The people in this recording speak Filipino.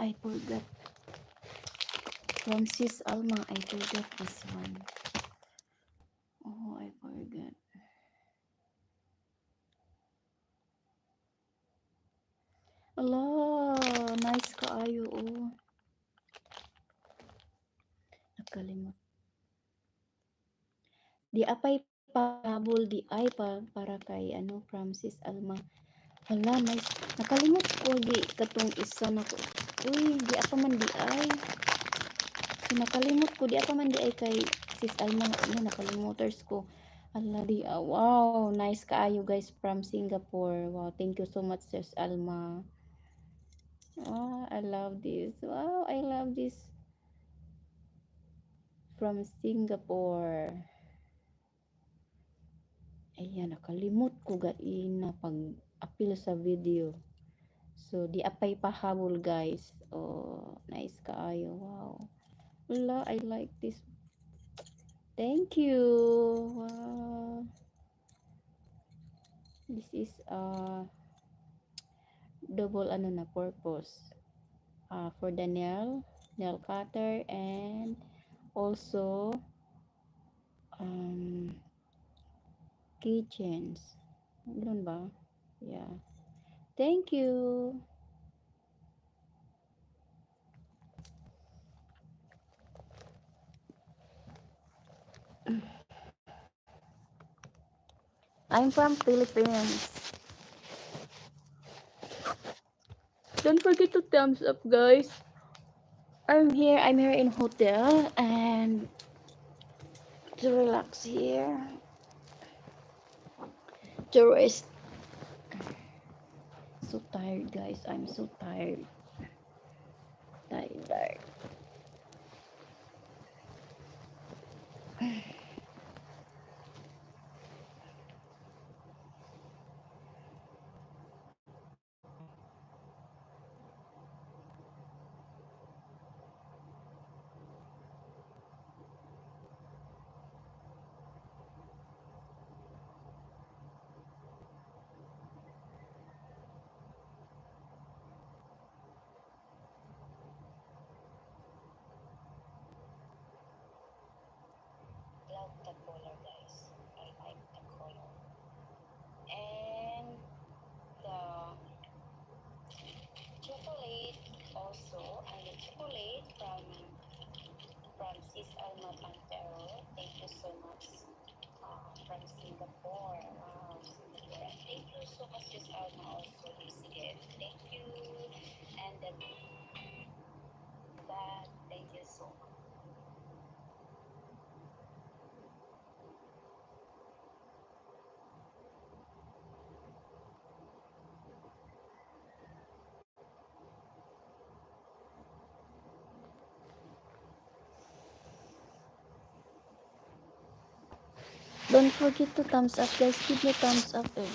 I forgot. From Sis Alma, I forgot this one. Oh, I forgot. Ala, nice kaayo, oh. Nakalimot. Di apay pahabol, di ay para kay ano, from Sis Alma. Hala, nice. Nakalimot ko, di katong isa na ko. Uy, di apa man di ay. So, nakalimot ko, di apa man di ay kay Sis Alma. Ano, nakalimoters ko. Ala, di, wow, nice kaayo guys from Singapore. Wow, thank you so much Sis Alma. Oh, I love this. Wow, I love this. From Singapore. Ayan, nakalimot ko gaina pag apil sa video. So, di apay pahabol guys. Oh, nice kaayo. Wow. Wala, I like this. Thank you. Wow. This is double ano na purpose. For the nail cutter, and also keychains. Ganun ba? Yeah. Thank you. I'm from Philippines. Don't forget to thumbs up, guys. I'm here in hotel and to relax here. To rest. So tired, guys. I'm so tired. Tired. Love the color, guys. I like the color. And the chocolate also. And the chocolate from Sis Alma Pantero. Thank you so much. From Singapore. Wow, Singapore. And thank you so much, Sis Alma, also this gift. Thank you. And that, thank you so much. Don't forget to thumbs up, guys. Give me thumbs up.